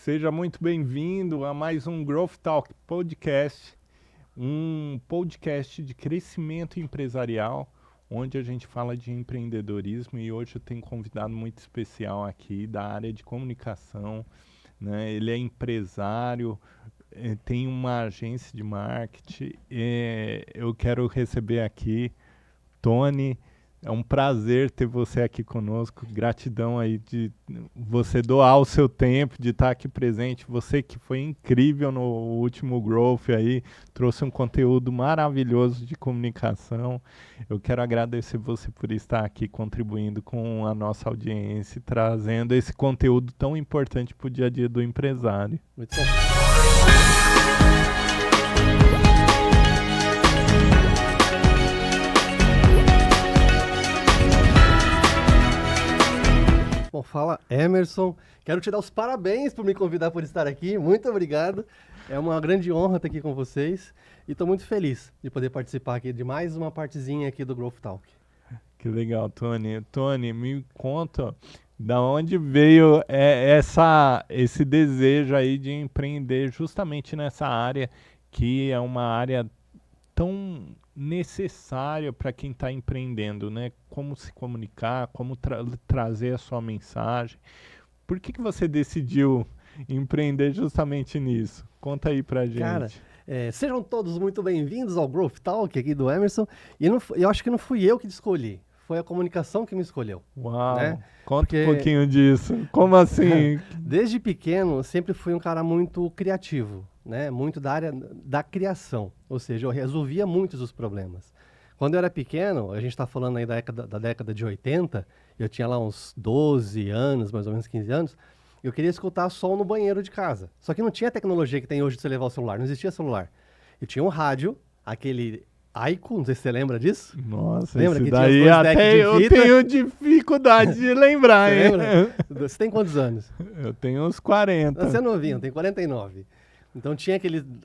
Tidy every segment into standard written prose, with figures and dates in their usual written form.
Seja muito bem-vindo a mais um Growth Talk Podcast, um podcast de crescimento empresarial, onde a gente fala de empreendedorismo e hoje eu tenho um convidado muito especial aqui da área de comunicação, né? Ele é empresário, tem uma agência de marketing, eu quero receber aqui Tony. É um prazer ter você aqui conosco. Gratidão aí de você doar o seu tempo, de estar aqui presente. Você que foi incrível no último Growth aí, trouxe um conteúdo maravilhoso de comunicação. Eu quero agradecer você por estar aqui contribuindo com a nossa audiência, trazendo esse conteúdo tão importante para o dia a dia do empresário. Muito bom. Bom, fala Emerson, quero te dar os parabéns por me convidar por estar aqui, muito obrigado, é uma grande honra estar aqui com vocês e estou muito feliz de poder participar aqui de mais uma partezinha aqui do Growth Talk. Que legal, Tony. Tony, me conta da onde veio esse desejo aí de empreender justamente nessa área que é uma área tão necessária para quem está empreendendo, né? Como se comunicar, como trazer a sua mensagem. Por que você decidiu empreender justamente nisso? Conta aí pra gente. Cara, sejam todos muito bem-vindos ao Growth Talk aqui do Emerson. E eu acho que não fui eu que escolhi, foi a comunicação que me escolheu. Uau, né? Conta um pouquinho disso. Como assim? Desde pequeno, eu sempre fui um cara muito criativo, né? Muito da área da criação, ou seja, eu resolvia muitos dos problemas. Quando eu era pequeno, a gente está falando aí da década de 80, eu tinha lá uns 12 anos, mais ou menos 15 anos, eu queria escutar som no banheiro de casa. Só que não tinha a tecnologia que tem hoje de você levar o celular, não existia celular. Eu tinha um rádio, aquele Aico, não sei se você lembra disso. Nossa, lembra esse que daí tinha os dois até decks de eu fita? tenho dificuldade de lembrar, Você hein? lembra? Você tem quantos anos? Eu tenho uns 40. Você é novinho, tem 49. Então tinha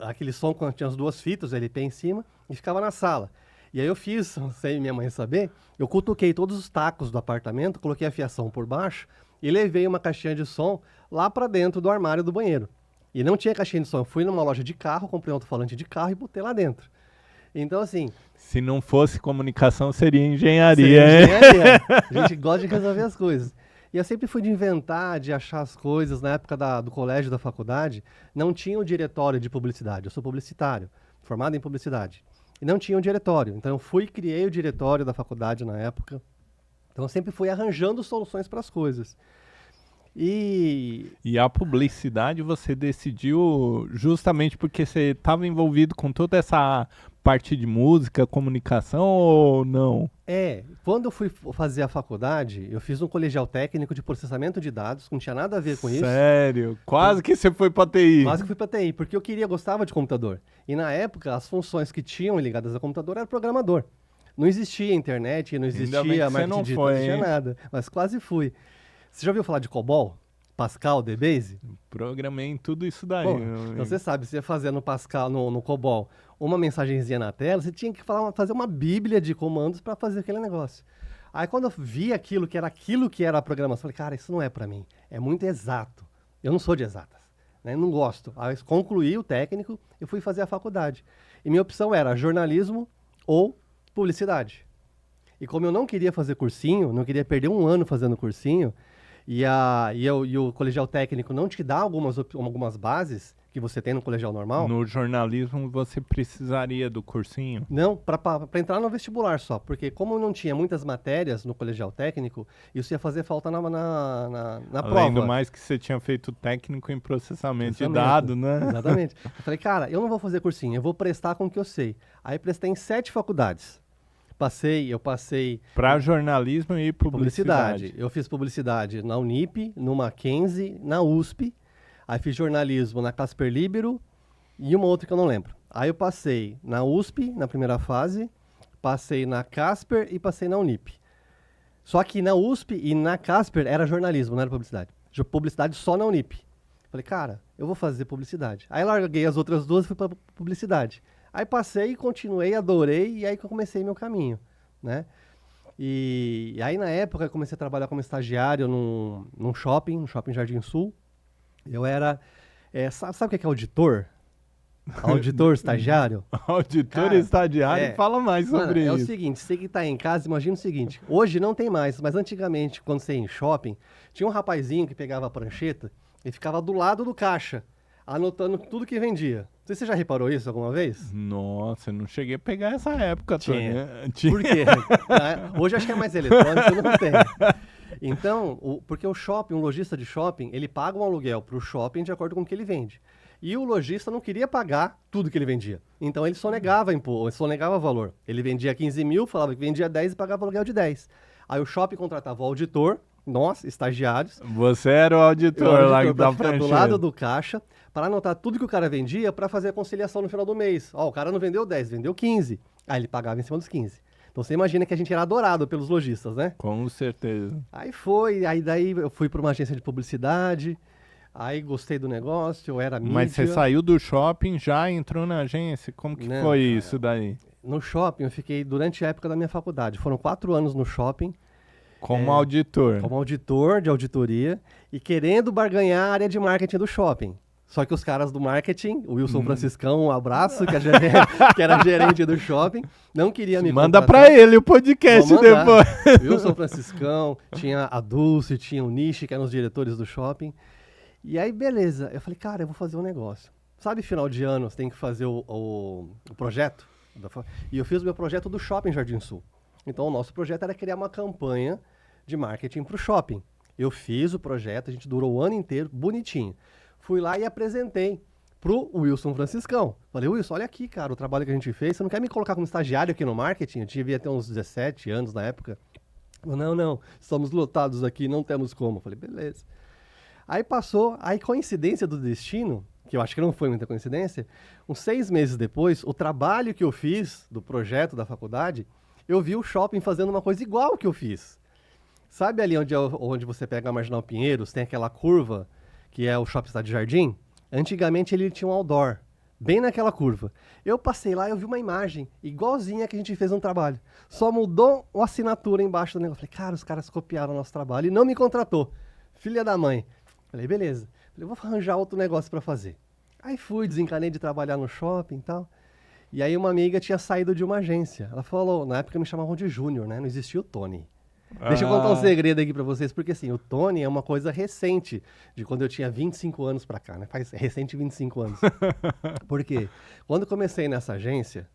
aquele som quando tinha as duas fitas, LP em cima, e ficava na sala. E aí eu fiz, sem minha mãe saber, eu cutuquei todos os tacos do apartamento, coloquei a fiação por baixo e levei uma caixinha de som lá para dentro do armário do banheiro. E não tinha caixinha de som, eu fui numa loja de carro, comprei um alto-falante de carro e botei lá dentro. Então assim... Se não fosse comunicação, seria engenharia, seria engenharia. A gente gosta de resolver as coisas. E eu sempre fui de inventar, de achar as coisas. Na época do colégio, da faculdade, não tinha o diretório de publicidade. Eu sou publicitário, formado em publicidade. E não tinha o diretório. Então eu fui e criei o diretório da faculdade na época. Então eu sempre fui arranjando soluções para as coisas. E a publicidade você decidiu justamente porque você estava envolvido com toda essa parte de música, comunicação ou não? Quando eu fui fazer a faculdade, eu fiz um colegial técnico de processamento de dados, não tinha nada a ver com isso. Sério? Quase que você foi pra TI. Quase que fui pra TI, porque eu gostava de computador. E na época, as funções que tinham ligadas a computador era programador. Não existia internet, não existia marketing digital, não existia nada. Mas quase fui. Você já ouviu falar de COBOL? Pascal, DBase? Programei em tudo isso daí. Bom, então você sabe, você ia fazer no Pascal, no COBOL, uma mensagenzinha na tela, você tinha que fazer uma bíblia de comandos para fazer aquele negócio. Aí quando eu vi aquilo que era a programação, eu falei, cara, isso não é para mim, é muito exato. Eu não sou de exatas, né? Não gosto. Aí eu concluí o técnico e fui fazer a faculdade. E minha opção era jornalismo ou publicidade. E como eu não queria fazer cursinho, não queria perder um ano fazendo cursinho, e o colegial técnico não te dá algumas bases que você tem no colegial normal. No jornalismo você precisaria do cursinho? Não, para entrar no vestibular só, porque como não tinha muitas matérias no colegial técnico, isso ia fazer falta na prova. Além do mais que você tinha feito técnico em processamento de dados, né? Exatamente. Eu falei, cara, eu não vou fazer cursinho, eu vou prestar com o que eu sei. Aí prestei em 7 faculdades. Eu passei... Para jornalismo e publicidade. Eu fiz publicidade na Unip, no Mackenzie, na USP. Aí fiz jornalismo na Casper Libero e uma outra que eu não lembro. Aí eu passei na USP, na primeira fase, passei na Casper e passei na Unip. Só que na USP e na Casper era jornalismo, não era publicidade. Publicidade só na Unip. Falei, cara, eu vou fazer publicidade. Aí larguei as outras duas e fui para publicidade. Aí passei, continuei, adorei, e aí que eu comecei meu caminho, né? E aí na época eu comecei a trabalhar como estagiário num shopping Jardim Sul. Eu era, sabe o que é auditor? Auditor, estagiário? Auditor Cara, e estagiário, fala mais Mano, sobre é o isso. seguinte, você que tá em casa, imagina o seguinte, hoje não tem mais, mas antigamente, quando você ia em shopping, tinha um rapazinho que pegava a prancheta e ficava do lado do caixa, anotando tudo que vendia. Não sei se você já reparou isso alguma vez? Nossa, eu não cheguei a pegar essa época, Tony. Tinha. Tinha. Por quê? Hoje acho que é mais eletrônico, não tem. Então, porque o shopping, um lojista de shopping, ele paga um aluguel para o shopping de acordo com o que ele vende. E o lojista não queria pagar tudo que ele vendia. Então ele sonegava valor. Ele vendia 15 mil, falava que vendia 10 e pagava aluguel de 10. Aí o shopping contratava o auditor, nós, estagiários, Você era o auditor lá pra da ficar do lado prancheta. do caixa, para anotar tudo que o cara vendia para fazer a conciliação no final do mês. Ó, o cara não vendeu 10, vendeu 15. Aí ele pagava em cima dos 15. Então você imagina que a gente era adorado pelos lojistas, né? Com certeza. Aí daí eu fui para uma agência de publicidade, aí gostei do negócio, eu era mídia. Mas você saiu do shopping, já entrou na agência? Como que Não, foi cara. isso daí? No shopping eu fiquei durante a época da minha faculdade. Foram 4 anos no shopping, Como auditor. como auditor de auditoria e querendo barganhar a área de marketing do shopping. Só que os caras do marketing, o Wilson Franciscão, um abraço, que era gerente do shopping, não queria me Manda contratar. pra ele o podcast Vou mandar. depois. Wilson Franciscão, tinha a Dulce, tinha o Nishi, que eram os diretores do shopping. E aí, beleza. Eu falei, cara, eu vou fazer um negócio. Sabe, final de ano, você tem que fazer o projeto? E eu fiz o meu projeto do Shopping Jardim Sul. Então, o nosso projeto era criar uma campanha de marketing para o shopping. Eu fiz o projeto, a gente durou o ano inteiro, bonitinho. Fui lá e apresentei pro Wilson Franciscão. Falei, Wilson, olha aqui, cara, o trabalho que a gente fez. Você não quer me colocar como estagiário aqui no marketing? Eu devia ter uns 17 anos na época. Falei, não, estamos lotados aqui, não temos como. Falei, beleza. Aí passou, aí coincidência do destino, que eu acho que não foi muita coincidência, uns 6 meses depois, o trabalho que eu fiz do projeto da faculdade, eu vi o shopping fazendo uma coisa igual que eu fiz. Sabe ali onde você pega a Marginal Pinheiros, tem aquela curva, que é o Shopping Cidade Jardim? Antigamente ele tinha um outdoor, bem naquela curva. Eu passei lá e eu vi uma imagem igualzinha que a gente fez no trabalho. Só mudou a assinatura embaixo do negócio. Falei, cara, os caras copiaram o nosso trabalho e não me contratou. Filha da mãe. Falei, beleza. Falei, vou arranjar outro negócio para fazer. Aí fui, desencanei de trabalhar no shopping e tal. E aí uma amiga tinha saído de uma agência. Ela falou, na época me chamavam de Júnior, né? Não existia o Tony. Deixa eu contar um segredo aqui pra vocês, porque assim, o Tony é uma coisa recente, de quando eu tinha 25 anos pra cá, né? Faz recente 25 anos. Por quê? Quando comecei nessa agência,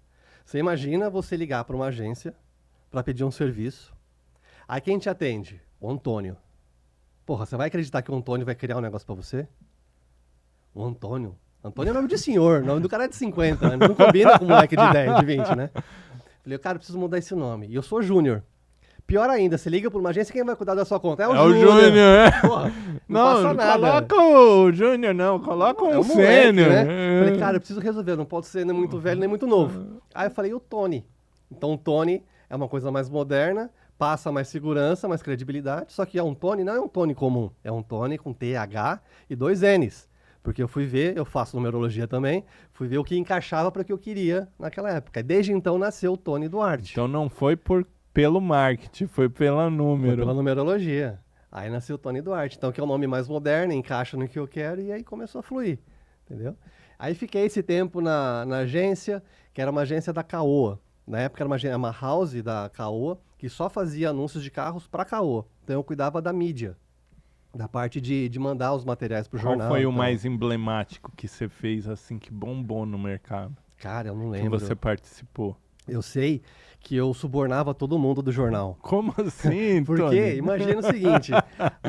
você imagina você ligar pra uma agência pra pedir um serviço. Aí quem te atende? O Antônio. Porra, você vai acreditar que o Antônio vai criar um negócio pra você? O Antônio? Antônio é nome de senhor, nome do cara é de 50, né? Não combina com um moleque de 10, de 20, né? Falei, cara, eu preciso mudar esse nome. E eu sou Júnior. Pior ainda, você liga pra uma agência, quem vai cuidar da sua conta? É o Júnior. Porra, Não, não passa nada. coloca o Júnior, não. Coloca É um um moleque, sênior. né? Falei, cara, eu preciso resolver, não pode ser nem muito velho nem muito novo. Aí eu falei, o Tony. Então o Tony é uma coisa mais moderna, passa mais segurança, mais credibilidade, só que é um Tony, não é um Tony comum, é um Tony com TH e 2 N's. Porque eu fui ver, eu faço numerologia também, fui ver o que encaixava para o que eu queria naquela época. E desde então nasceu o Tony Duarte. Então não foi pelo marketing, foi pelo número. Foi pela numerologia. Aí nasceu o Tony Duarte, então que é o nome mais moderno, encaixa no que eu quero e aí começou a fluir, entendeu? Aí fiquei esse tempo na agência, que era uma agência da Caoa. Na época era uma house da Caoa, que só fazia anúncios de carros para Caoa. Então eu cuidava da mídia, da parte de mandar os materiais pro jornal. Qual foi o então. mais emblemático que você fez, assim, que bombou no mercado? Cara, eu não Que lembro. você participou? Eu sei que eu subornava todo mundo do jornal. Como assim, Porque, Tony? imagina o seguinte,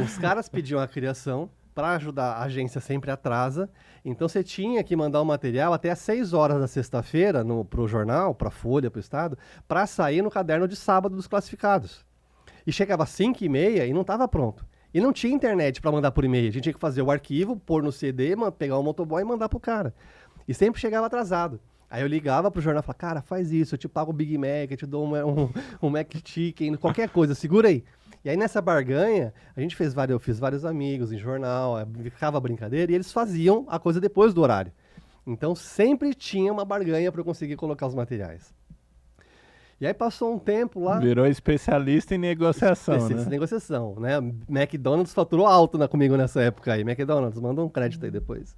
os caras pediam a criação, para ajudar, a agência sempre atrasa, então você tinha que mandar o material até às 6 horas da sexta-feira pro jornal, pra Folha, pro Estado, para sair no caderno de sábado dos classificados. E chegava às 5h30 e não estava pronto. E não tinha internet para mandar por e-mail, a gente tinha que fazer o arquivo, pôr no CD, pegar o motoboy e mandar pro cara. E sempre chegava atrasado. Aí eu ligava pro jornal e falava, cara, faz isso, eu te pago o Big Mac, eu te dou um Mac Chicken, qualquer coisa, segura aí. E aí nessa barganha, eu fiz vários amigos em jornal, ficava brincadeira, e eles faziam a coisa depois do horário. Então sempre tinha uma barganha para eu conseguir colocar os materiais. E aí passou um tempo lá. Virou especialista em negociação, Especialista em né? negociação, né? McDonald's faturou alto comigo nessa época aí. McDonald's, manda um crédito aí depois.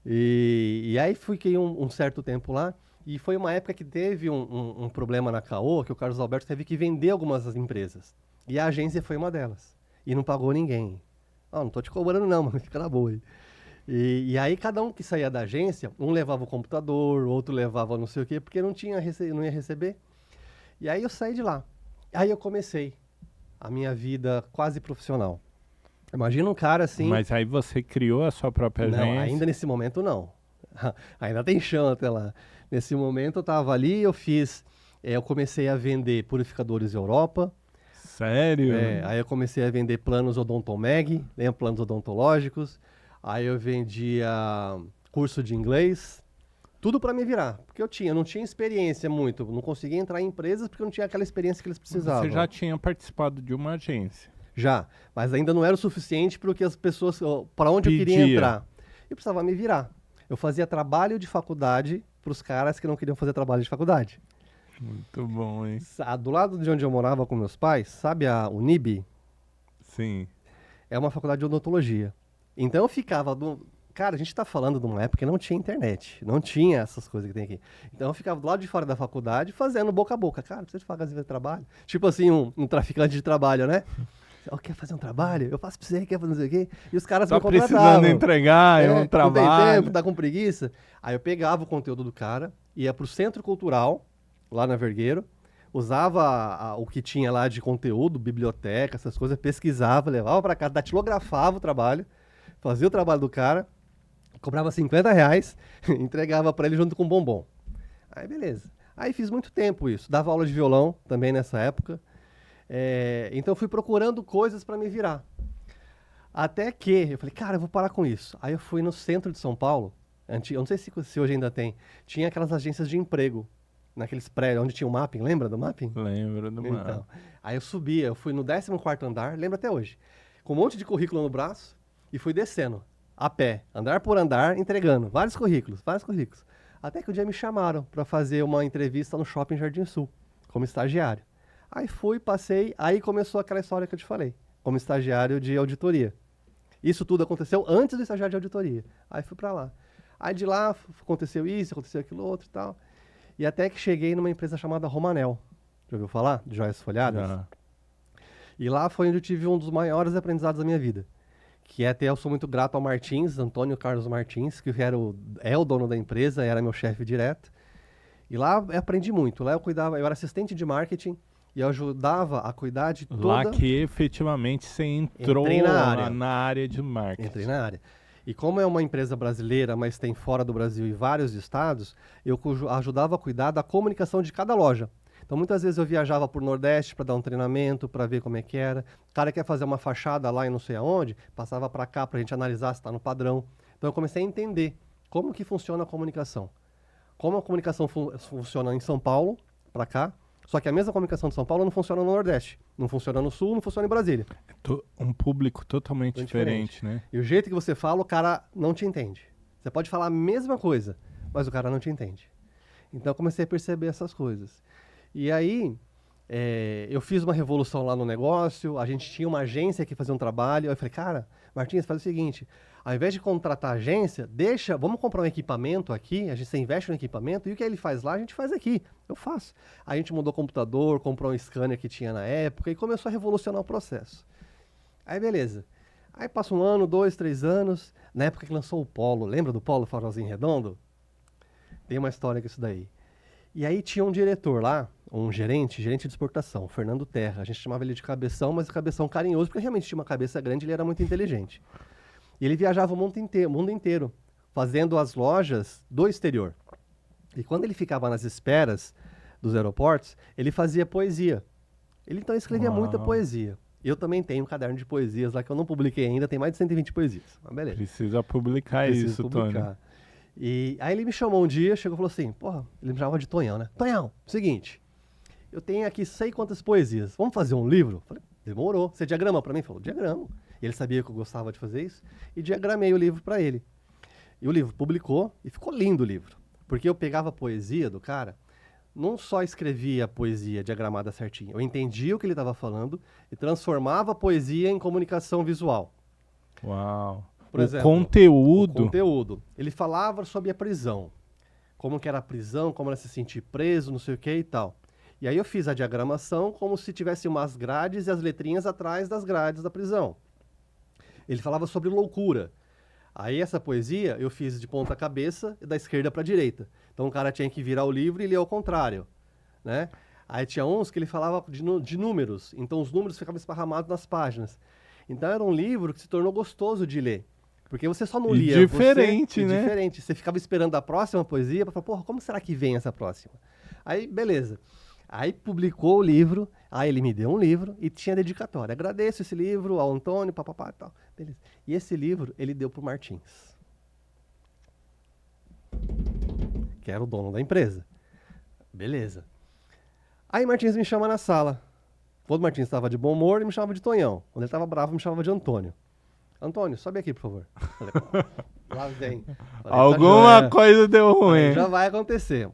E aí fiquei um certo tempo lá. E foi uma época que teve um problema na Caoa, que o Carlos Alberto teve que vender algumas das empresas. E a agência foi uma delas. E não pagou ninguém. Não tô te cobrando não, mas fica na boa aí. E aí cada um que saía da agência, um levava o computador, outro levava não sei o quê, porque não ia receber. E aí eu saí de lá. Aí eu comecei a minha vida quase profissional. Imagina um cara assim... Mas aí você criou a sua própria Não, agência. ainda nesse momento não. Ainda tem chão até lá. Nesse momento eu estava ali, eu comecei a vender purificadores Europa. Sério? Aí eu comecei a vender planos Odontomeg, lembra, planos odontológicos. Aí eu vendia curso de inglês. Tudo para me virar, porque eu não tinha experiência muito, não conseguia entrar em empresas porque eu não tinha aquela experiência que eles precisavam. Você já tinha participado de uma agência. Já, mas ainda não era o suficiente para o que as pessoas, para onde eu queria Pedia. entrar. Eu precisava me virar. Eu fazia trabalho de faculdade para os caras que não queriam fazer trabalho de faculdade. Muito bom, hein? Do lado de onde eu morava com meus pais, sabe a Unib? Sim. É uma faculdade de odontologia. Então eu ficava Cara, a gente tá falando de uma época que não tinha internet, não tinha essas coisas que tem aqui. Então eu ficava do lado de fora da faculdade fazendo boca a boca. Cara, precisa de fazer trabalho? Tipo assim, um traficante de trabalho, né? Quer fazer um trabalho? Eu faço pra você, quer fazer não sei o quê? E os caras Tá me contratavam. precisando entregar, é um Não tem trabalho. tempo, tá com preguiça. Aí eu pegava o conteúdo do cara, ia pro Centro Cultural, lá na Vergueiro, usava o que tinha lá de conteúdo, biblioteca, essas coisas, pesquisava, levava pra casa, datilografava o trabalho, fazia o trabalho do cara, cobrava R$50, entregava pra ele junto com bombom. Aí beleza. Aí fiz muito tempo isso. Dava aula de violão também nessa época. Então eu fui procurando coisas pra me virar. Até que eu falei, cara, eu vou parar com isso. Aí eu fui no centro de São Paulo, eu não sei se hoje ainda tem, tinha aquelas agências de emprego, naqueles prédios onde tinha o mapping, lembra do mapping? Lembro do mapa. Então, aí eu fui no 14º andar, lembro até hoje, com um monte de currículo no braço e fui descendo, a pé, andar por andar, entregando vários currículos. Até que um dia me chamaram para fazer uma entrevista no Shopping Jardim Sul, como estagiário. Aí fui, passei, aí começou aquela história que eu te falei, como estagiário de auditoria. Isso tudo aconteceu antes do estagiário de auditoria. Aí fui para lá. Aí de lá aconteceu isso, aconteceu aquilo outro e tal. E até que cheguei numa empresa chamada Romanel. Já ouviu falar? De joias folhadas? Já. E lá foi onde eu tive um dos maiores aprendizados da minha vida. Que até eu sou muito grato ao Martins, Antônio Carlos Martins, que é o dono da empresa, era meu chefe direto. E lá eu aprendi muito. Lá eu era assistente de marketing e eu ajudava a cuidar de toda... Lá que efetivamente você entrou Entrei na área de marketing. Entrei na área. E como é uma empresa brasileira, mas tem fora do Brasil e vários estados, eu ajudava a cuidar da comunicação de cada loja. Então, muitas vezes eu viajava por Nordeste para dar um treinamento, para ver como é que era. O cara quer fazer uma fachada lá em não sei aonde, passava para cá para a gente analisar se está no padrão. Então, eu comecei a entender como que funciona a comunicação. Como a comunicação funciona em São Paulo, para cá, só que a mesma comunicação de São Paulo não funciona no Nordeste, não funciona no Sul, não funciona em Brasília. Um público totalmente diferente, né? E o jeito que você fala, o cara não te entende. Você pode falar a mesma coisa, mas o cara não te entende. Então eu comecei a perceber essas coisas. E aí, eu fiz uma revolução lá no negócio, a gente tinha uma agência que fazia um trabalho, eu falei, cara, Martins, faz o seguinte, ao invés de contratar a agência, vamos comprar um equipamento aqui, você investe no equipamento, e o que ele faz lá, a gente faz aqui. Eu faço. A gente mudou o computador, comprou um scanner que tinha na época, e começou a revolucionar o processo. Aí, beleza. Aí passa 1 ano, 2, 3 anos, na época que lançou o Polo, lembra do Polo Farolzinho Redondo? Tem uma história com isso daí. E aí tinha um diretor lá, um gerente de exportação, Fernando Terra. A gente chamava ele de cabeção, mas cabeção carinhoso, porque realmente tinha uma cabeça grande e ele era muito inteligente. E ele viajava o mundo inteiro, fazendo as lojas do exterior. E quando ele ficava nas esperas dos aeroportos, ele fazia poesia. Ele então escrevia muita poesia. Eu também tenho um caderno de poesias lá que eu não publiquei ainda, tem mais de 120 poesias. Mas beleza. Precisa publicar isso, Tony. E aí ele me chamou um dia, chegou e falou assim, porra, ele me chamava de Tonhão, né? Tonhão, seguinte, eu tenho aqui sei quantas poesias, vamos fazer um livro? Falei, demorou. Você diagrama pra mim? Falou, diagramo. E ele sabia que eu gostava de fazer isso, e diagramei o livro pra ele. E o livro publicou, e ficou lindo o livro. Porque eu pegava a poesia do cara, não só escrevia a poesia diagramada certinho, eu entendia o que ele estava falando e transformava a poesia em comunicação visual. Uau. Por O exemplo, o conteúdo. conteúdo. Ele falava sobre a prisão. Como que era a prisão, como era se sentir preso, não sei o que e tal. E aí eu fiz a diagramação como se tivesse umas grades e as letrinhas atrás das grades da prisão. Ele falava sobre loucura. Aí essa poesia eu fiz de ponta cabeça e da esquerda para a direita. Então o cara tinha que virar o livro e ler ao contrário, né? Aí tinha uns que ele falava de números. Então os números ficavam esparramados nas páginas. Então era um livro que se tornou gostoso de ler. Porque você só não E lia. diferente, você, né? Diferente. Você ficava esperando a próxima poesia para falar, porra, como será que vem essa próxima? Aí, beleza. Aí publicou o livro, aí ele me deu um livro e tinha dedicatória. Agradeço esse livro ao Antônio, papapá e tal. Beleza. E esse livro ele deu pro Martins, que era o dono da empresa. Beleza. Aí Martins me chama na sala. Quando o Martins estava de bom humor, ele me chamava de Tonhão. Quando ele estava bravo, me chamava de Antônio. Antônio, sobe aqui, por favor. Falei, lá vem. Falei, Alguma tá coisa deu Falei, ruim. já vai acontecer.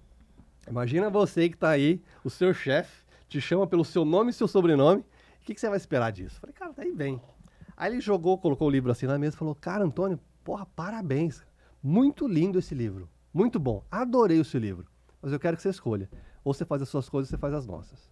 Imagina você que tá aí, o seu chefe te chama pelo seu nome e seu sobrenome. O que você vai esperar disso? Falei, cara, tá aí bem. Aí ele colocou o livro assim na mesa e falou, cara, Antônio, porra, parabéns. Muito lindo esse livro. Muito bom. Adorei o seu livro. Mas eu quero que você escolha. Ou você faz as suas coisas ou você faz as nossas.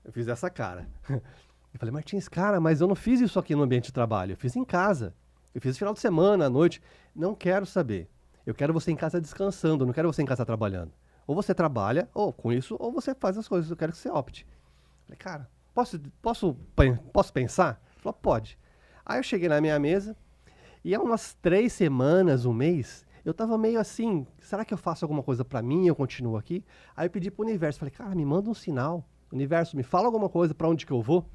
Eu fiz essa cara. Eu falei, Martins, cara, mas eu não fiz isso aqui no ambiente de trabalho. Eu fiz em casa. Eu fiz no final de semana, à noite. Não quero saber. Eu quero você em casa descansando, não quero você em casa trabalhando. Ou você trabalha, ou com isso, ou você faz as coisas. Eu quero que você opte. Eu falei, cara, posso pensar? Ele falou, pode. Aí eu cheguei na minha mesa, e há umas 3 semanas, um mês, eu tava meio assim, será que eu faço alguma coisa pra mim e eu continuo aqui? Aí eu pedi pro universo, falei, cara, me manda um sinal. Universo, me fala alguma coisa pra onde que eu vou.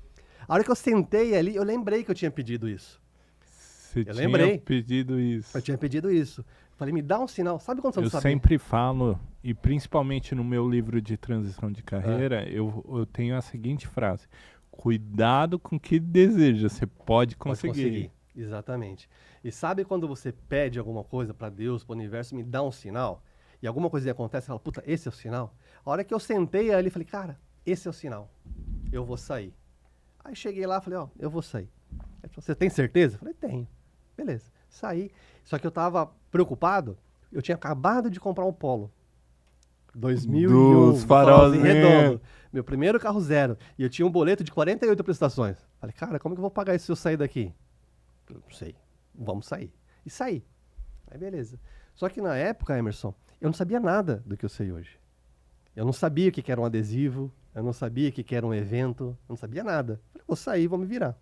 A hora que eu sentei ali, eu lembrei que eu tinha pedido isso. Você Eu tinha lembrei. pedido isso. Eu tinha pedido isso. Falei, me dá um sinal. Sabe quando você não Eu sabe? sempre falo, e principalmente no meu livro de transição de carreira, eu tenho a seguinte frase: cuidado com o que deseja, você pode Pode conseguir. Exatamente. E sabe quando você pede alguma coisa pra Deus, pro universo, me dá um sinal, e alguma coisa acontece, você fala, puta, esse é o sinal? A hora que eu sentei ali, falei, cara, esse é o sinal. Eu vou sair. Aí cheguei lá, falei, ó, eu vou sair. Ele falou, você tem certeza? Eu falei, tenho. Beleza, saí. Só que eu tava preocupado, eu tinha acabado de comprar um Polo. 2001, Dos farolzinho farolzinhos. redondo. Meu primeiro carro zero. E eu tinha um boleto de 48 prestações. Falei, cara, como que eu vou pagar isso se eu sair daqui? Eu não sei. Vamos sair. E saí. Aí beleza. Só que na época, Emerson, eu não sabia nada do que eu sei hoje. Eu não sabia o que era um adesivo, eu não sabia o que era um evento, eu não sabia nada. Falei, vou sair, vou me virar.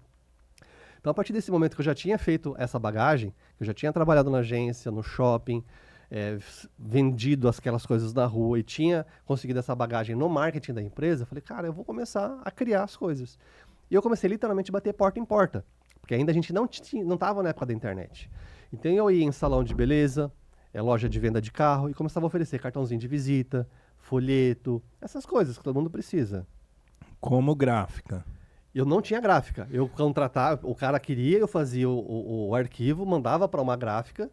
Então, a partir desse momento que eu já tinha feito essa bagagem, que eu já tinha trabalhado na agência, no shopping, vendido aquelas coisas na rua e tinha conseguido essa bagagem no marketing da empresa, eu falei, cara, eu vou começar a criar as coisas. E eu comecei literalmente a bater porta em porta, porque ainda a gente não estava na época da internet. Então, eu ia em salão de beleza, loja de venda de carro, e começava a oferecer cartãozinho de visita, folheto, essas coisas que todo mundo precisa. Como gráfica. Eu não tinha gráfica. Eu contratava, o cara queria, eu fazia o arquivo, mandava para uma gráfica,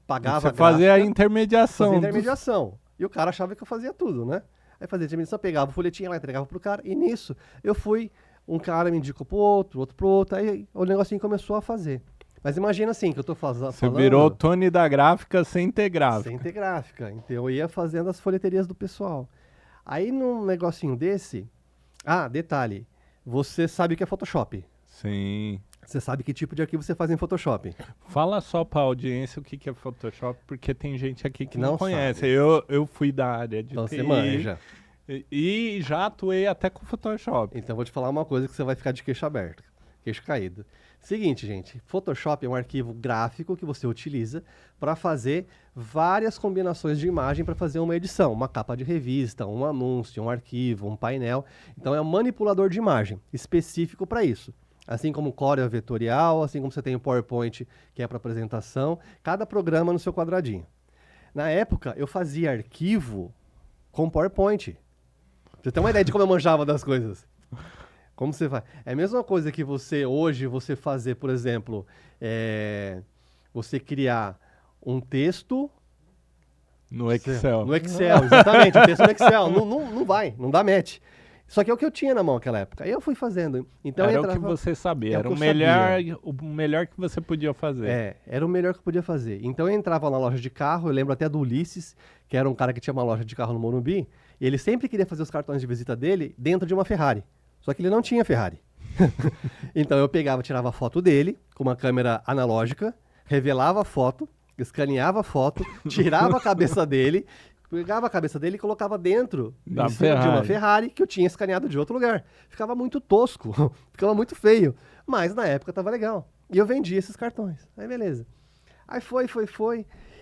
pagava a Você fazia a gráfica, intermediação. fazia intermediação. E o cara achava que eu fazia tudo, né? Aí fazia intermediação, pegava o folhetinho lá, entregava pro cara, e nisso eu fui, um cara me indicou pro outro pro outro, aí o negocinho começou a fazer. Mas imagina assim, que eu tô falando... Você virou o Tony da gráfica sem ter gráfica. Sem ter gráfica. Então eu ia fazendo as folheterias do pessoal. Aí num negocinho desse... Ah, detalhe. Você sabe o que é Photoshop. Sim. Você sabe que tipo de arquivo você faz em Photoshop. Fala só pra audiência o que é Photoshop, porque tem gente aqui que não Não conhece. sabe. Eu fui da área de Então TI você manja. e já atuei até com Photoshop. Então eu vou te falar uma coisa que você vai ficar de queixo aberto. Queixo caído. Seguinte, gente. Photoshop é um arquivo gráfico que você utiliza para fazer várias combinações de imagem para fazer uma edição. Uma capa de revista, um anúncio, um arquivo, um painel. Então é um manipulador de imagem específico para isso. Assim como o Corel vetorial, assim como você tem o PowerPoint, que é para apresentação. Cada programa no seu quadradinho. Na época, eu fazia arquivo com PowerPoint. Você tem uma ideia de como eu manjava das coisas. Como você faz? É a mesma coisa que hoje, você fazer, por exemplo, você criar um texto No Excel. No Excel, exatamente. Eu penso no Excel. Não vai, não dá match. Só que é o que eu tinha na mão naquela época. Aí eu fui fazendo. Então Era entrava, o que você sabia, é o era que o eu melhor, sabia. o melhor que você podia fazer. Era o melhor que eu podia fazer. Então eu entrava na loja de carro, eu lembro até do Ulisses, que era um cara que tinha uma loja de carro no Morumbi, e ele sempre queria fazer os cartões de visita dele dentro de uma Ferrari. Só que ele não tinha Ferrari. Então eu pegava, tirava a foto dele com uma câmera analógica, revelava a foto, escaneava a foto, tirava a cabeça dele, pegava a cabeça dele e colocava dentro Da em cima de uma Ferrari. Ferrari que eu tinha escaneado de outro lugar. Ficava muito tosco, ficava muito feio, mas na época tava legal. E eu vendia esses cartões. Aí beleza. Aí foi.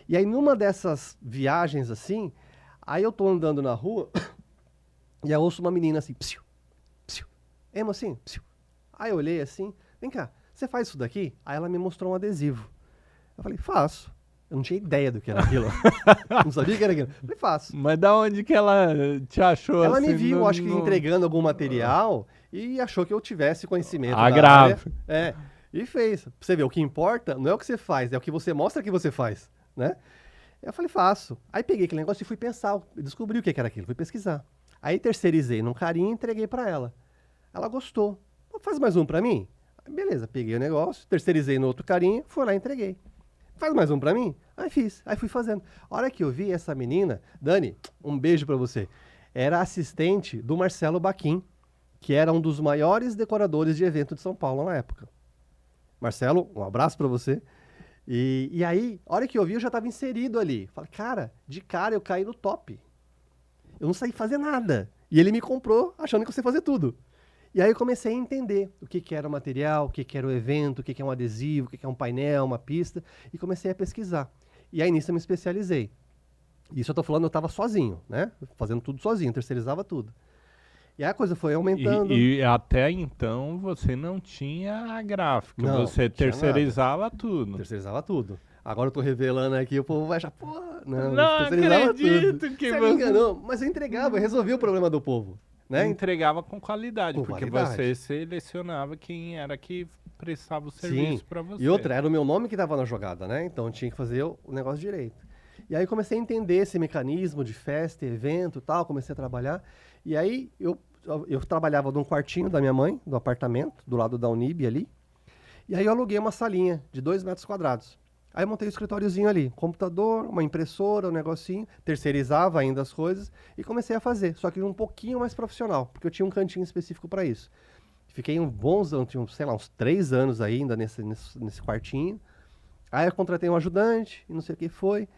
E aí numa dessas viagens assim, aí eu tô andando na rua e eu ouço uma menina assim, psiu, psiu. É, mocinho? Psiu. Aí eu olhei assim, vem cá, você faz isso daqui? Aí ela me mostrou um adesivo. Eu falei, faço. Eu não tinha ideia do que era aquilo. Não sabia que era aquilo. Eu falei, faço. Mas da onde que ela te achou Ela assim? me viu, acho que entregando algum material e achou que eu tivesse conhecimento A da gráfica. área. E fez. Pra você ver, o que importa não é o que você faz, é o que você mostra que você faz, né? Eu falei, faço. Aí peguei aquele negócio e fui pensar, descobri o que era aquilo, fui pesquisar. Aí terceirizei num carinha e entreguei pra ela. Ela gostou. Faz mais um pra mim? Beleza, peguei o negócio, terceirizei no outro carinha, fui lá e entreguei. Faz mais um pra mim? Aí fiz, aí fui fazendo. A hora que eu vi essa menina, Dani, um beijo pra você, era assistente do Marcelo Baquim, que era um dos maiores decoradores de evento de São Paulo na época. Marcelo, um abraço pra você. E aí, a hora que eu vi, eu já tava inserido ali. Falei, cara, de cara eu caí no top. Eu não saí fazer nada. E ele me comprou achando que eu sei fazer tudo. E aí eu comecei a entender o que que era o material, o que que era o evento, o que que é um adesivo, o que que é um painel, uma pista, e comecei a pesquisar. E aí nisso eu me especializei. Isso eu tô falando, eu estava sozinho, né? Fazendo tudo sozinho, terceirizava tudo. E aí a coisa foi aumentando. E até então você não tinha a gráfica, Não, você não tinha terceirizava tudo. Terceirizava tudo. Agora eu tô revelando aqui, o povo vai achar, pô, não, Não terceirizava acredito tudo. que Você me você enganou, mas eu entregava, eu resolvia o problema do povo, né? entregava com qualidade, Com porque qualidade. você selecionava quem era que prestava o Sim. serviço para você. E outra, era o meu nome que estava na jogada, né? Então eu tinha que fazer o negócio direito. E aí comecei a entender esse mecanismo de festa, evento e tal, comecei a trabalhar. E aí eu trabalhava num quartinho da minha mãe, do apartamento, do lado da Unib ali. E aí eu aluguei uma salinha de 2 metros quadrados. Aí eu montei um escritóriozinho ali, computador, uma impressora, um negocinho, terceirizava ainda as coisas e comecei a fazer, só que um pouquinho mais profissional, porque eu tinha um cantinho específico para isso. Fiquei sei lá, uns 3 anos ainda nesse quartinho. Aí eu contratei um ajudante e não sei o que foi.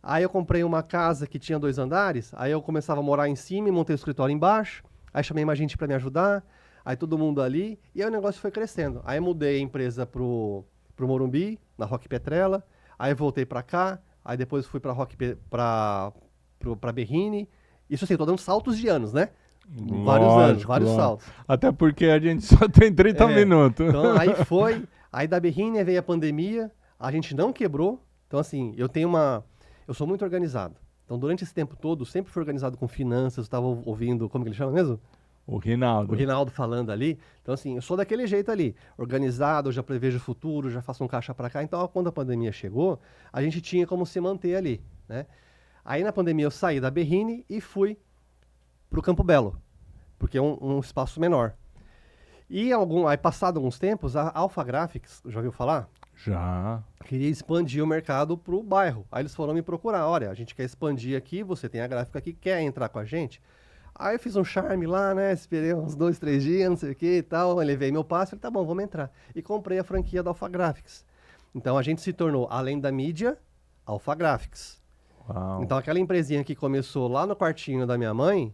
Aí eu comprei uma casa que tinha 2 andares, aí eu começava a morar em cima e montei o escritório embaixo. Aí chamei mais gente para me ajudar, aí todo mundo ali, e aí o negócio foi crescendo. Aí eu mudei a empresa pro Morumbi, na Rock Petrella, aí voltei para cá, aí depois fui para pra Berrini. Isso assim, eu tô dando saltos de anos, né? Vários anos, Lógico, vários lógico. saltos. Até porque a gente só tem 30 É, minutos. Então aí aí da Berrini veio a pandemia, a gente não quebrou. Então assim, eu sou muito organizado. Então durante esse tempo todo, sempre fui organizado com finanças, estava ouvindo, como que ele chama mesmo? O O Rinaldo. Rinaldo falando ali. Então assim, eu sou daquele jeito ali, organizado, eu já prevejo o futuro, já faço um caixa para cá. Então quando a pandemia chegou, a gente tinha como se manter ali, né? Aí na pandemia eu saí da Berrini e fui pro Campo Belo, porque é um espaço menor. E aí, passado alguns tempos, a Alpha Graphics, já ouviu falar? Já. Queria expandir o mercado pro bairro. Aí eles foram me procurar. Olha, a gente quer expandir aqui, você tem a gráfica aqui, quer entrar com a gente? Aí eu fiz um charme lá, né? Esperei uns 2, 3 dias, não sei o que e tal. Levei meu passe, falei, tá bom, vamos entrar. E comprei a franquia da Alpha Graphics. Então a gente se tornou, além da mídia, Alpha Graphics. Uau. Então aquela empresinha que começou lá no quartinho da minha mãe,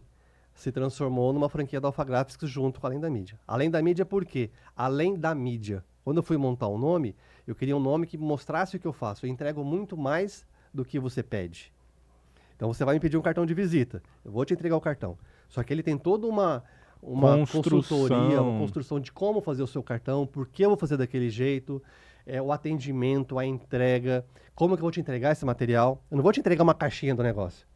se transformou numa franquia da Alpha Graphics junto com Além da Mídia. Além da Mídia por quê? Além da Mídia. Quando eu fui montar um nome, eu queria um nome que mostrasse o que eu faço. Eu entrego muito mais do que você pede. Então você vai me pedir um cartão de visita. Eu vou te entregar o cartão. Só que ele tem toda uma consultoria, uma construção de como fazer o seu cartão, por que eu vou fazer daquele jeito, o atendimento, a entrega, como que eu vou te entregar esse material. Eu não vou te entregar uma caixinha do negócio.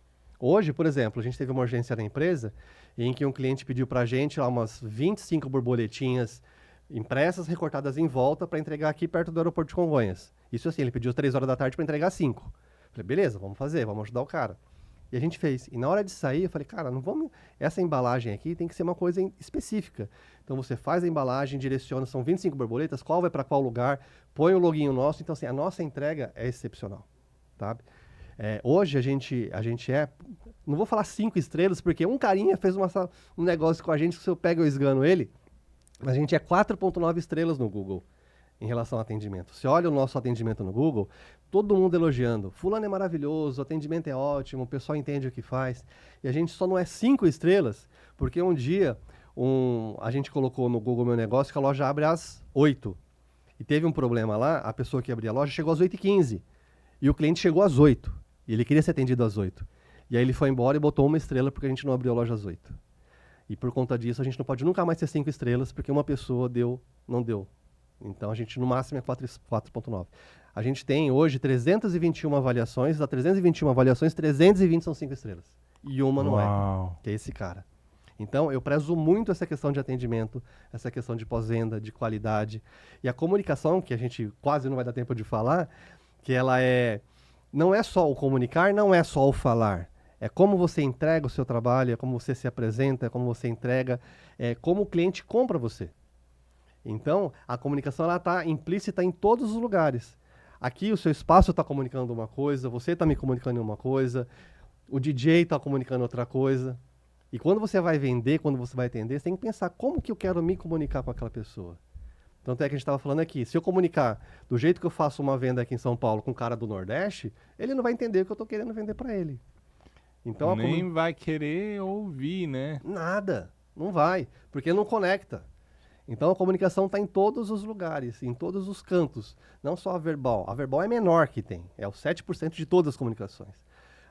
Hoje, por exemplo, a gente teve uma urgência na empresa em que um cliente pediu para a gente lá umas 25 borboletinhas impressas, recortadas em volta para entregar aqui perto do aeroporto de Congonhas. Isso assim, ele pediu 3 horas da tarde para entregar 5. Falei, beleza, vamos fazer, vamos ajudar o cara. E a gente fez. E na hora de sair, eu falei, cara, não vamos. Essa embalagem aqui tem que ser uma coisa específica. Então você faz a embalagem, direciona, são 25 borboletas, qual vai para qual lugar, põe o loginho nosso. Então, assim, a nossa entrega é excepcional, sabe? Hoje a gente não vou falar 5 estrelas, porque um carinha fez um negócio com a gente, que se eu pego e esgano ele, a gente é 4,9 estrelas no Google em relação ao atendimento. Você olha o nosso atendimento no Google, todo mundo elogiando. Fulano é maravilhoso, o atendimento é ótimo, o pessoal entende o que faz. E a gente só não é 5 estrelas, porque um dia a gente colocou no Google Meu Negócio que a loja abre às 8. E teve um problema lá, a pessoa que abria a loja chegou às 8h15. E o cliente chegou às 8. E ele queria ser atendido às 8. E aí ele foi embora e botou 1 estrela porque a gente não abriu a loja às 8. E por conta disso, a gente não pode nunca mais ter 5 estrelas, porque uma pessoa não deu. Então, a gente, no máximo, é 4,9. A gente tem, hoje, 321 avaliações. Das 321 avaliações, 320 são 5 estrelas. E uma não é, que é esse cara. Então, eu prezo muito essa questão de atendimento, essa questão de pós-venda, de qualidade. E a comunicação, que a gente quase não vai dar tempo de falar, que ela não é só o comunicar, não é só o falar. É como você entrega o seu trabalho, é como você se apresenta, é como você entrega, é como o cliente compra você. Então, a comunicação está implícita em todos os lugares. Aqui o seu espaço está comunicando uma coisa, você está me comunicando uma coisa, o DJ está comunicando outra coisa. E quando você vai vender, quando você vai atender, você tem que pensar como que eu quero me comunicar com aquela pessoa. Tanto é que a gente estava falando aqui, se eu comunicar do jeito que eu faço uma venda aqui em São Paulo com um cara do Nordeste, ele não vai entender o que eu estou querendo vender para ele. Então, nem vai querer ouvir, né? Nada, não vai, porque não conecta. Então a comunicação está em todos os lugares, em todos os cantos, não só a verbal. A verbal é menor que tem, é o 7% de todas as comunicações.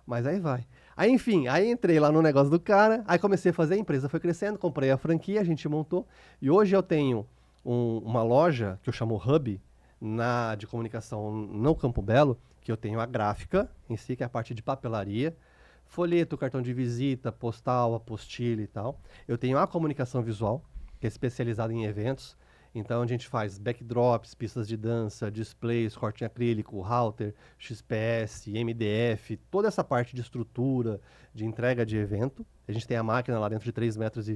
Mas aí vai. Aí, enfim, aí entrei lá no negócio do cara, aí comecei a fazer, a empresa foi crescendo, comprei a franquia, a gente montou. E hoje eu tenho uma loja que eu chamo Hub, de comunicação no Campo Belo, que eu tenho a gráfica em si, que é a parte de papelaria, folheto, cartão de visita, postal, apostila e tal. Eu tenho a comunicação visual, que é especializado em eventos. Então, a gente faz backdrops, pistas de dança, displays, corte em acrílico, router, XPS, MDF, toda essa parte de estrutura, de entrega de evento. A gente tem a máquina lá dentro de 3,20 metros.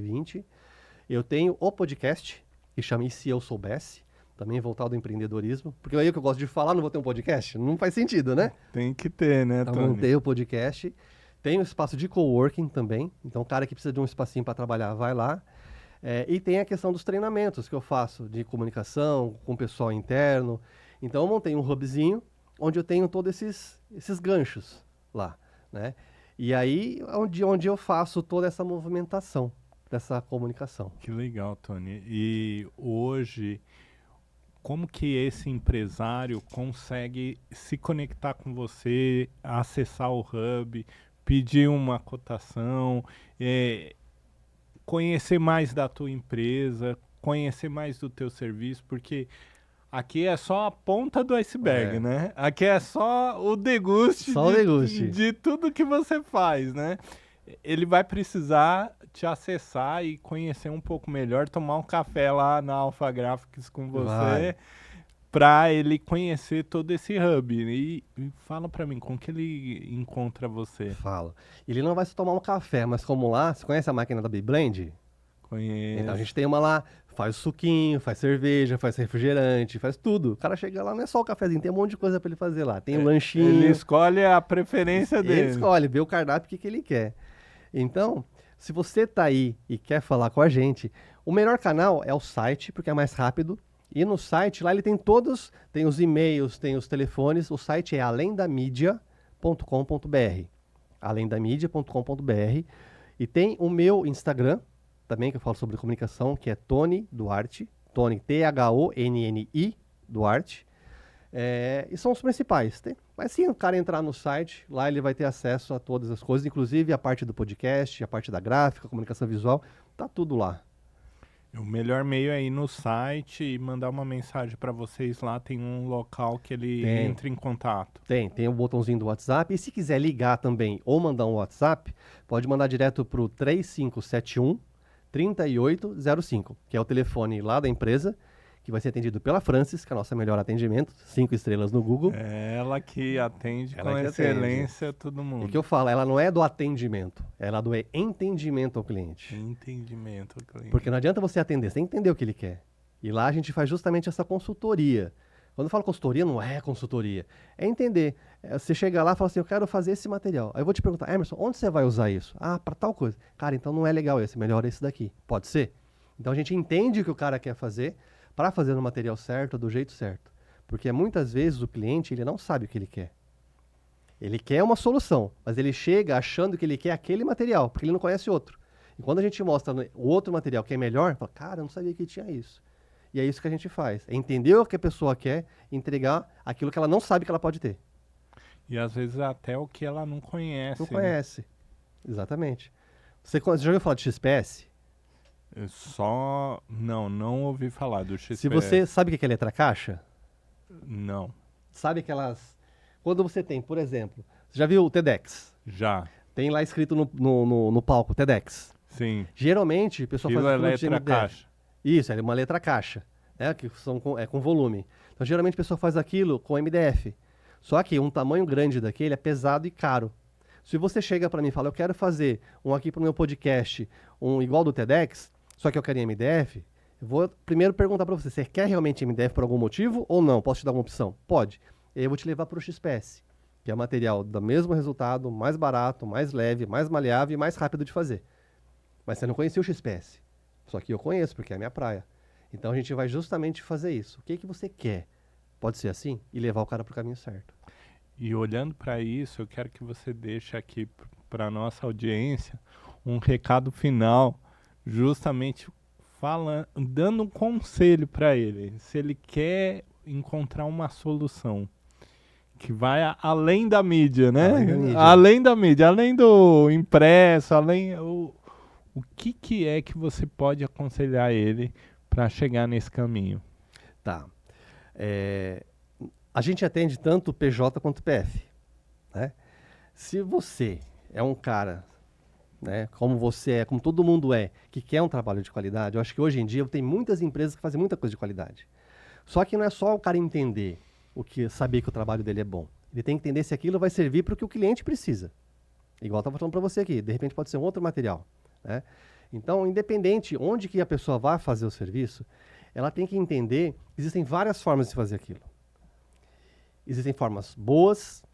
Eu tenho o podcast, que chama E Se Eu Soubesse, também voltado ao empreendedorismo. Porque aí que eu gosto de falar, não vou ter um podcast? Não faz sentido, né? Tem que ter, né, então, Tony? montei o podcast. Tem um espaço de coworking também. Então, o cara que precisa de um espacinho para trabalhar, vai lá. E tem a questão dos treinamentos que eu faço de comunicação com o pessoal interno. Então, eu montei um hubzinho onde eu tenho todos esses ganchos lá, né? E aí, onde eu faço toda essa movimentação dessa comunicação. Que legal, Tony. E hoje, como que esse empresário consegue se conectar com você, acessar o Hub, pedir uma cotação, conhecer mais da tua empresa, conhecer mais do teu serviço, porque aqui é só a ponta do iceberg, né? Aqui é só o deguste, de tudo que você faz, né? Ele vai precisar te acessar e conhecer um pouco melhor, tomar um café lá na Alpha Graphics com você, para ele conhecer todo esse hub. E fala para mim, como que ele encontra você? Fala. Ele não vai só tomar um café, mas como lá, você conhece a máquina da Big Blend? Conheço. Então a gente tem uma lá, faz suquinho, faz cerveja, faz refrigerante, faz tudo. O cara chega lá, não é só o cafezinho, tem um monte de coisa para ele fazer lá. Tem um lanchinho. Ele escolhe a preferência dele. Ele escolhe, vê o cardápio, o que ele quer. Então, se você tá aí e quer falar com a gente, o melhor canal é o site, porque é mais rápido. E no site, lá ele tem tem os e-mails, tem os telefones. O site é alemdamídia.com.br. alemdamídia.com.br. E tem o meu Instagram, também, que eu falo sobre comunicação, que é Tony Duarte. Tony, Thonni, Duarte. E são os principais. Mas sim, o cara entrar no site, lá ele vai ter acesso a todas as coisas, inclusive a parte do podcast, a parte da gráfica, a comunicação visual, tá tudo lá. O melhor meio é ir no site e mandar uma mensagem para vocês lá, tem um local que ele entra em contato. Tem o botãozinho do WhatsApp, e se quiser ligar também ou mandar um WhatsApp, pode mandar direto pro 3571 3805, que é o telefone lá da empresa, que vai ser atendido pela Francis, que é a nossa melhor atendimento, 5 estrelas no Google. É ela que atende Ela com que excelência todo E mundo. que eu falo, ela não é do atendimento, ela é do entendimento ao cliente. Entendimento, cliente. Porque não adianta você atender, você tem que entender o que ele quer. E lá a gente faz justamente essa consultoria. Quando eu falo consultoria, não é consultoria. É entender. Você chega lá e fala assim, eu quero fazer esse material. Aí eu vou te perguntar, Emerson, onde você vai usar isso? Ah, para tal coisa. Cara, então não é legal esse, melhor esse daqui. Pode ser? Então a gente entende o que o cara quer fazer para fazer no material certo, do jeito certo. Porque muitas vezes o cliente ele não sabe o que ele quer. Ele quer uma solução, mas ele chega achando que ele quer aquele material, porque ele não conhece outro. E quando a gente mostra o outro material que é melhor, fala, cara, eu não sabia que tinha isso. E é isso que a gente faz. É entender o que a pessoa quer e entregar aquilo que ela não sabe que ela pode ter. E às vezes até o que ela não conhece. Não né? conhece. Exatamente. Você já ouviu falar de XPS? Eu só. Não ouvi falar do XPS. Se você sabe o que é letra caixa, Não, sabe aquelas... Quando você tem, por exemplo, você já viu o TEDx? já. Tem lá escrito no palco, TEDx. Sim. Geralmente, o pessoal Aquilo faz é aquilo de letra MDF. caixa. Isso, é uma letra caixa, né? Que são com volume. Então, geralmente, a pessoa faz aquilo com MDF. Só que um tamanho grande daquele é pesado e caro. Se você chega para mim e fala, eu quero fazer um aqui para o meu podcast, um igual do TEDx, só que eu quero em MDF, eu vou primeiro perguntar para você, você quer realmente MDF por algum motivo ou não? Posso te dar uma opção? Pode. E aí eu vou te levar para o XPS, que é material do mesmo resultado, mais barato, mais leve, mais maleável e mais rápido de fazer. Mas você não conhecia o XPS. Só que eu conheço, porque é a minha praia. Então a gente vai justamente fazer isso. O que que você quer? Pode ser assim? E levar o cara para o caminho certo. E olhando para isso, eu quero que você deixe aqui para nossa audiência um recado final, justamente dando um conselho para ele. Se ele quer encontrar uma solução que vai além da mídia, né? Além da mídia. Além da mídia, além do impresso, o que é que você pode aconselhar ele para chegar nesse caminho? Tá. A gente atende tanto PJ quanto PF, né? Se você é um cara, né, como você é, como todo mundo é, que quer um trabalho de qualidade, eu acho que hoje em dia tem muitas empresas que fazem muita coisa de qualidade. Só que não é só o cara entender saber que o trabalho dele é bom. Ele tem que entender se aquilo vai servir para o que o cliente precisa. Igual eu estava falando para você aqui, de repente pode ser um outro material, né? Então, independente onde que a pessoa vai fazer o serviço, ela tem que entender que existem várias formas de fazer aquilo. Existem formas boas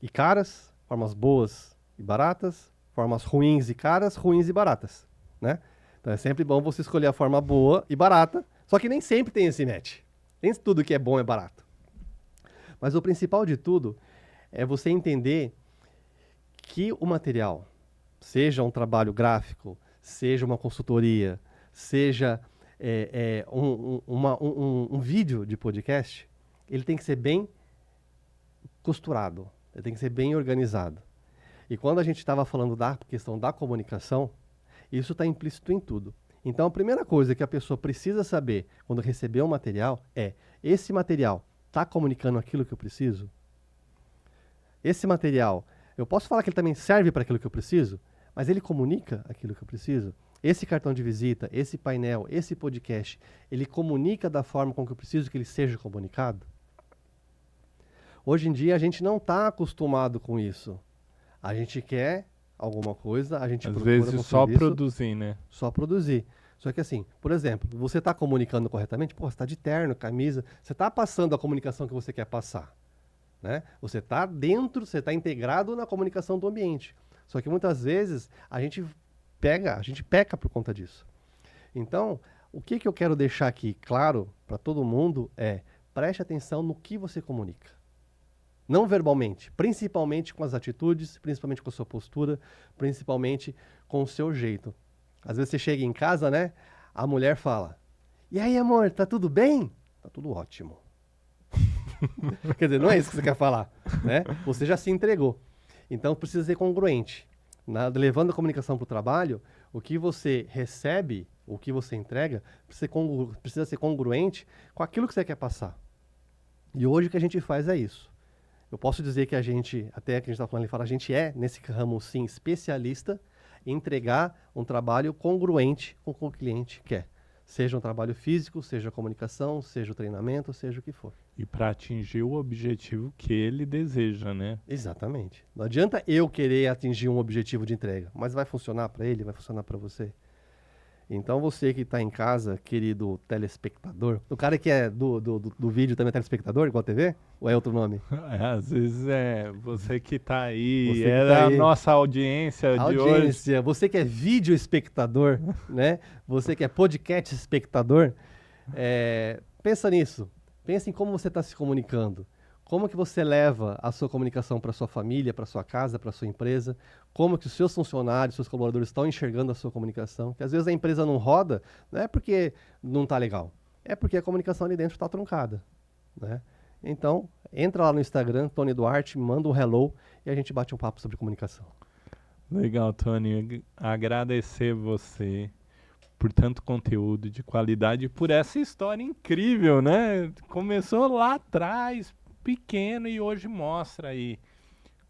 e caras, formas boas e baratas, formas ruins e caras, ruins e baratas, né? Então é sempre bom você escolher a forma boa e barata, só que nem sempre tem esse match. Nem tudo que é bom é barato. Mas o principal de tudo é você entender que o material, seja um trabalho gráfico, seja uma consultoria, seja um vídeo de podcast, ele tem que ser bem costurado, ele tem que ser bem organizado. E quando a gente estava falando da questão da comunicação, isso está implícito em tudo. Então, a primeira coisa que a pessoa precisa saber quando receber um material é: esse material está comunicando aquilo que eu preciso? Esse material, eu posso falar que ele também serve para aquilo que eu preciso, mas ele comunica aquilo que eu preciso? Esse cartão de visita, esse painel, esse podcast, ele comunica da forma com que eu preciso que ele seja comunicado? Hoje em dia a gente não está acostumado com isso. A gente quer alguma coisa, a gente Às procura vezes um só serviço, produzir, né? só produzir. Só que assim, por exemplo, você está comunicando corretamente, pô, você está de terno, camisa, você está passando a comunicação que você quer passar, né? Você está dentro, você está integrado na comunicação do ambiente. Só que muitas vezes a gente peca por conta disso. Então, o que eu quero deixar aqui claro para todo mundo é: preste atenção no que você comunica. Não verbalmente, principalmente com as atitudes, principalmente com a sua postura, principalmente com o seu jeito. Às vezes você chega em casa, né? A mulher fala: e aí, amor, tá tudo bem? Tá tudo ótimo. Quer dizer, não é isso que você quer falar, né? Você já se entregou. Então precisa ser congruente. Levando a comunicação para o trabalho, o que você recebe, o que você entrega, precisa ser congruente com aquilo que você quer passar. E hoje o que a gente faz é isso. Eu posso dizer que a gente, até que a gente está falando ali fora, a gente é, nesse ramo sim, especialista em entregar um trabalho congruente com o que o cliente quer. Seja um trabalho físico, seja a comunicação, seja o treinamento, seja o que for. E para atingir o objetivo que ele deseja, né? Exatamente. Não adianta eu querer atingir um objetivo de entrega, mas vai funcionar para ele, vai funcionar para você. Então você que está em casa, querido telespectador, o cara que é do vídeo também é telespectador, igual a TV? Ou é outro nome? Às vezes é você que tá aí, Você que é tá a aí. nossa audiência de hoje. Audiência, você que é vídeo espectador, né? Você que é podcast espectador, pensa nisso. Pensa em como você está se comunicando. Como que você leva a sua comunicação para sua família, para sua casa, para sua empresa? Como que os seus funcionários, seus colaboradores estão enxergando a sua comunicação? Que às vezes a empresa não roda, não é porque não está legal, é porque a comunicação ali dentro está truncada, né? Então, entra lá no Instagram, Tony Duarte, manda um hello e a gente bate um papo sobre comunicação. Legal, Tony. Agradecer você por tanto conteúdo de qualidade e por essa história incrível, né? Começou lá atrás, pequeno, e hoje mostra aí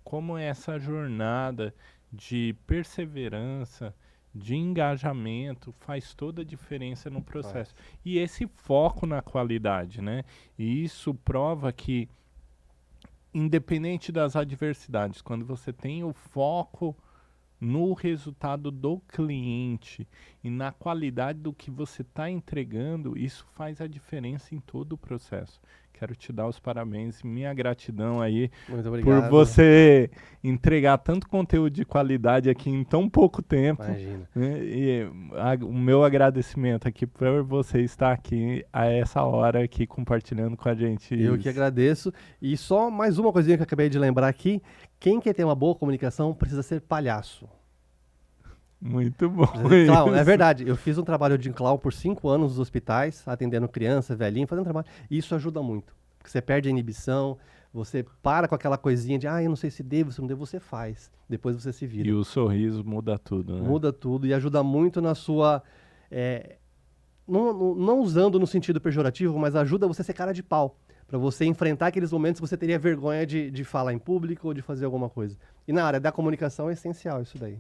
como essa jornada de perseverança, de engajamento faz toda a diferença no processo. E esse foco na qualidade, né? E isso prova que, independente das adversidades, quando você tem o foco no resultado do cliente e na qualidade do que você está entregando, isso faz a diferença em todo o processo. Quero te dar os parabéns e minha gratidão aí Muito por obrigado. você entregar tanto conteúdo de qualidade aqui em tão pouco tempo. Imagina. Né? E o meu agradecimento aqui por você estar aqui a essa hora aqui compartilhando com a gente Eu isso. que agradeço. E só mais uma coisinha que eu acabei de lembrar aqui. Quem quer ter uma boa comunicação precisa ser palhaço. Muito bom. Clown, é isso. verdade. Eu fiz um trabalho de clown por 5 anos nos hospitais, atendendo criança, velhinho, fazendo trabalho. E isso ajuda muito. Porque você perde a inibição, você para com aquela coisinha de, eu não sei se devo, se não devo, você faz. Depois você se vira. E o sorriso muda tudo, né? Muda tudo e ajuda muito na sua... não usando no sentido pejorativo, mas ajuda você a ser cara de pau. Para você enfrentar aqueles momentos que você teria vergonha de falar em público ou de fazer alguma coisa. E na área da comunicação é essencial isso daí.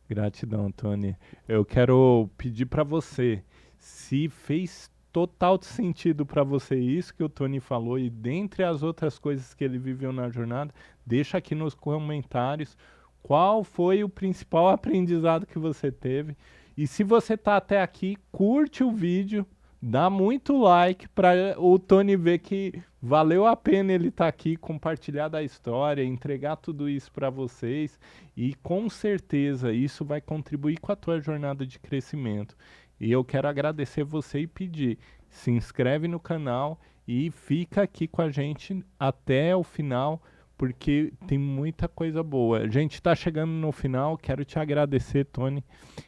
Gratidão, Tony. Eu quero pedir para você, se fez total sentido para você isso que o Tony falou e dentre as outras coisas que ele viveu na jornada, deixa aqui nos comentários qual foi o principal aprendizado que você teve. E se você tá até aqui, curte o vídeo, dá muito like para o Tony ver que valeu a pena ele estar aqui, compartilhar da história, entregar tudo isso para vocês e com certeza isso vai contribuir com a tua jornada de crescimento. E eu quero agradecer você e pedir, se inscreve no canal e fica aqui com a gente até o final, porque tem muita coisa boa. A gente está chegando no final, quero te agradecer, Tony,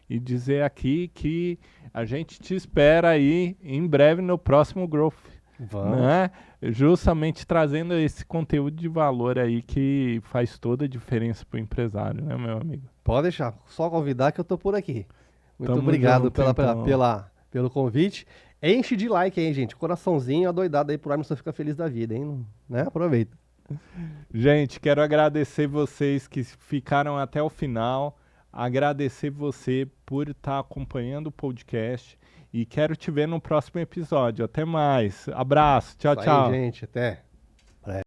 e dizer aqui que a gente te espera aí em breve no próximo Growth, Vamos. né? Justamente trazendo esse conteúdo de valor aí que faz toda a diferença para o empresário, né, meu amigo? Pode deixar, só convidar que eu tô por aqui. Muito Tamo obrigado junto, então. pelo convite. Enche de like aí, gente. Coraçãozinho adoidado aí pro Emerson ficar feliz da vida, hein? Né? Aproveita. Gente, quero agradecer vocês que ficaram até o final, agradecer você por estar acompanhando o podcast e quero te ver no próximo episódio. Até mais. Abraço. Tchau, Isso aí, tchau. gente. Até.